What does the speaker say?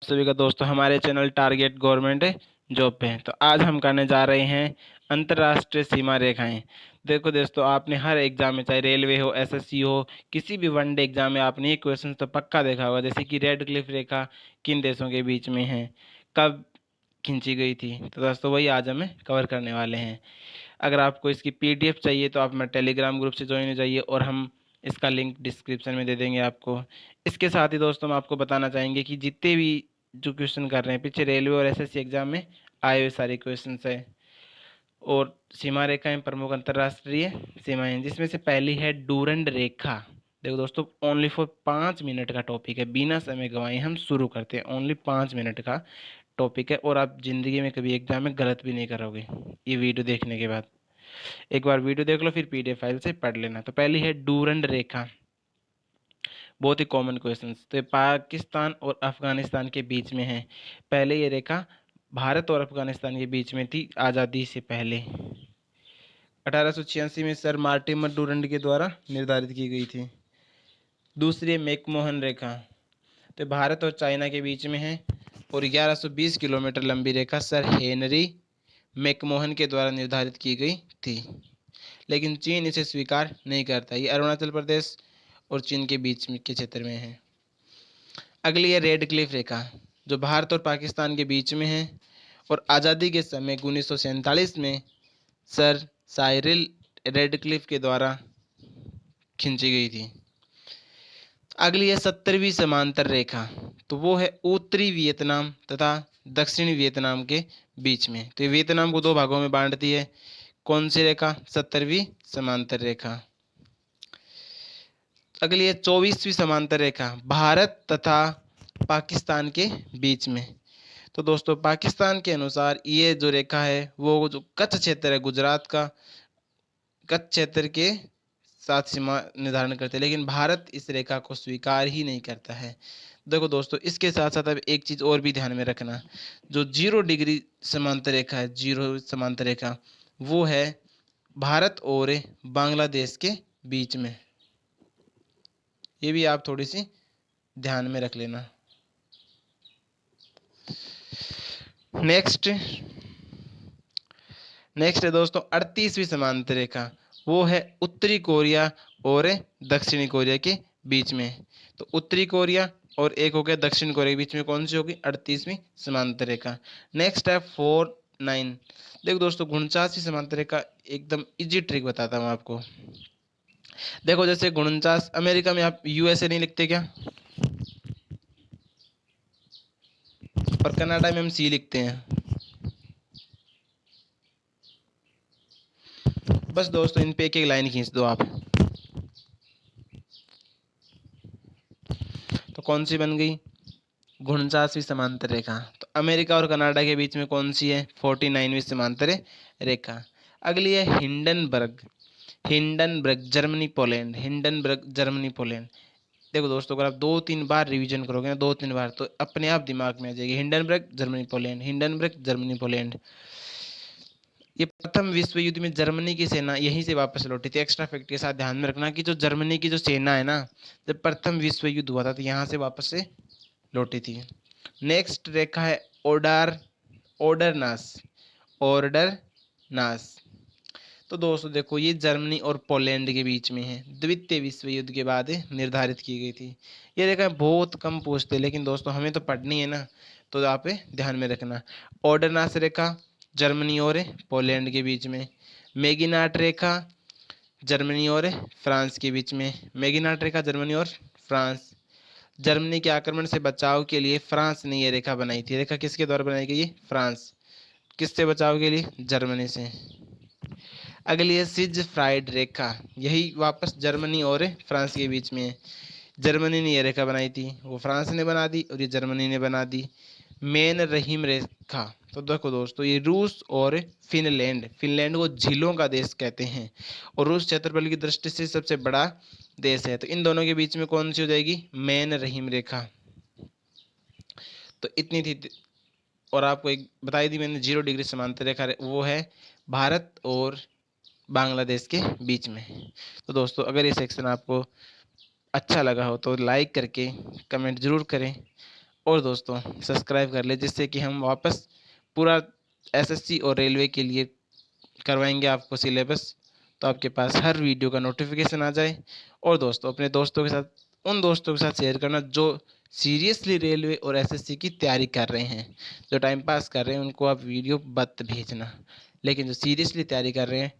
सभी का दोस्तों हमारे चैनल टारगेट गवर्नमेंट जॉब पे हैं। तो आज हम करने जा रहे हैं अंतर्राष्ट्रीय सीमा रेखाएं। देखो दोस्तों, आपने हर एग्जाम में, चाहे रेलवे हो, एसएससी हो, किसी भी वनडे एग्जाम में आपने ये क्वेश्चन तो पक्का देखा होगा, जैसे कि रेड क्लिफ रेखा किन देशों के बीच में है, कब खींची गई थी। तो दोस्तों वही आज हमें कवर करने वाले हैं। अगर आपको इसकी पीडीएफ चाहिए तो आप हमारे टेलीग्राम ग्रुप से ज्वाइन हो जाइए और हम इसका लिंक डिस्क्रिप्शन में दे देंगे आपको। इसके साथ ही दोस्तों हम आपको बताना चाहेंगे कि जितने भी जो क्वेश्चन कर रहे हैं पीछे रेलवे और एसएससी एग्जाम में आए हुए सारे क्वेश्चन है। और सीमा रेखाएं प्रमुख अंतर्राष्ट्रीय सीमाएं, जिसमें से पहली है डूरंड रेखा। देखो दोस्तों, ओनली फॉर 5 मिनट का टॉपिक है, बिना समय गंवाए हम शुरू करते हैं। ओनली 5 मिनट का टॉपिक है और आप जिंदगी में कभी एग्जाम में गलत भी नहीं करोगे ये वीडियो देखने के बाद। एक बार वीडियो देख लो, फिर पीडीएफ फाइल से पढ़ लेना। तो पहली है डूरंड रेखा, बहुत ही कॉमन क्वेश्चन। तो पाकिस्तान और अफगानिस्तान के बीच में है। पहले ये रेखा भारत और अफगानिस्तान के बीच में थी आज़ादी से पहले। 1886 में सर मार्टिमर डूरंड के द्वारा निर्धारित की गई थी। दूसरी है मैकमोहन रेखा, तो भारत और चाइना के बीच में है और 1120 किलोमीटर लंबी रेखा सर हेनरी मैकमोहन के द्वारा निर्धारित की गई थी, लेकिन चीन इसे स्वीकार नहीं करता। ये अरुणाचल प्रदेश और चीन के बीच में के क्षेत्र में है। अगली है रेड क्लिफ रेखा, जो भारत और पाकिस्तान के बीच में है और आज़ादी के समय 1947 में सर साइरिल रेडक्लिफ के द्वारा खींची गई थी। अगली है 70वीं समांतर रेखा, तो वो है उत्तरी वियतनाम तथा दक्षिणी वियतनाम के बीच में। तो ये वियतनाम को दो भागों में बांटती है। कौन सी रेखा? 70वीं समांतर रेखा। अगली है 24वीं समांतर रेखा, भारत तथा पाकिस्तान के बीच में। तो दोस्तों पाकिस्तान के अनुसार ये जो रेखा है वो जो कच्छ क्षेत्र है गुजरात का, कच्छ क्षेत्र के साथ सीमा निर्धारण करते हैं, लेकिन भारत इस रेखा को स्वीकार ही नहीं करता है। देखो दोस्तों, इसके साथ साथ अब एक चीज़ और भी ध्यान में रखना, जो 0 डिग्री समांतर रेखा है, 0 समांतर रेखा, वो है भारत और बांग्लादेश के बीच में। ये भी आप थोड़ी सी ध्यान में रख लेना। नेक्स्ट है दोस्तों 38वीं समांतर रेखा, वो है उत्तरी कोरिया और दक्षिणी कोरिया के बीच में। तो उत्तरी कोरिया और एक हो गया दक्षिण कोरिया के बीच में कौन सी होगी? 38वीं समांतर रेखा। नेक्स्ट है 49। देखो दोस्तों 49वीं समांतर रेखा, एकदम इजी ट्रिक बताता हूँ आपको। देखो जैसे 49 अमेरिका में आप यूएसए नहीं लिखते क्या, और कनाडा में हम सी लिखते हैं। बस दोस्तों इन पे एक एक लाइन खींच दो आप, तो कौन सी बन गई? 49वीं समांतर रेखा। तो अमेरिका और कनाडा के बीच में कौन सी है? 49वीं समांतर रेखा। अगली है Hindenburg Germany Poland, Hindenburg Germany Poland. देखो दोस्तों, अगर आप 2-3 बार रिवीजन करोगे ना, 2-3 बार, तो अपने आप दिमाग में आ जाएगी Hindenburg Germany Poland, Hindenburg Germany Poland. ये प्रथम विश्व युद्ध में जर्मनी की सेना यहीं से वापस लौटी थी। एक्स्ट्रा फैक्ट के साथ ध्यान में रखना कि जो जर्मनी की जो सेना है ना, जब प्रथम विश्व युद्ध हुआ था तो यहाँ से वापस से लौटी थी। नेक्स्ट रेखा है ओडरनास, ऑर्डरनास। तो दोस्तों देखो, ये जर्मनी और पोलैंड के बीच में है, द्वितीय विश्व युद्ध के बाद निर्धारित की गई थी। ये रेखा बहुत कम पूछते, लेकिन दोस्तों हमें तो पढ़नी है ना, तो आप ध्यान में रखना। ऑर्डरनास रेखा जर्मनी और पोलैंड के बीच में। मेगिनाट रेखा जर्मनी और फ्रांस के बीच में। मेगिनाट रेखा जर्मनी और फ्रांस। जर्मनी के आक्रमण से बचाव के लिए फ्रांस ने यह रेखा बनाई थी। रेखा किसके द्वारा बनाई गई? फ्रांस। किससे बचाव के लिए? जर्मनी से। अगली है सिज फ्राइड रेखा, यही वापस जर्मनी और फ्रांस के बीच में है। जर्मनी ने यह रेखा बनाई थी, वो फ्रांस ने बना दी और ये जर्मनी ने बना दी। मेन रहीम रेखा, तो देखो दोस्तों ये रूस और फिनलैंड को झीलों का देश कहते हैं और रूस क्षेत्रफल की दृष्टि से सबसे बड़ा देश है। तो इन दोनों के बीच में कौन सी हो जाएगी? मेन रहीम रेखा। तो इतनी थी। और आपको एक बताई दी मैंने 0 डिग्री समांतर रेखा, वो है भारत और बांग्लादेश के बीच में। तो दोस्तों अगर ये सेक्शन आपको अच्छा लगा हो तो लाइक करके कमेंट ज़रूर करें और दोस्तों सब्सक्राइब कर ले, जिससे कि हम वापस पूरा एसएससी और रेलवे के लिए करवाएंगे आपको सिलेबस, तो आपके पास हर वीडियो का नोटिफिकेशन आ जाए। और दोस्तों अपने दोस्तों के साथ, उन दोस्तों के साथ शेयर करना जो सीरियसली रेलवे और एसएससी की तैयारी कर रहे हैं। जो टाइम पास कर रहे हैं उनको आप वीडियो मत भेजना, लेकिन जो सीरियसली तैयारी कर रहे हैं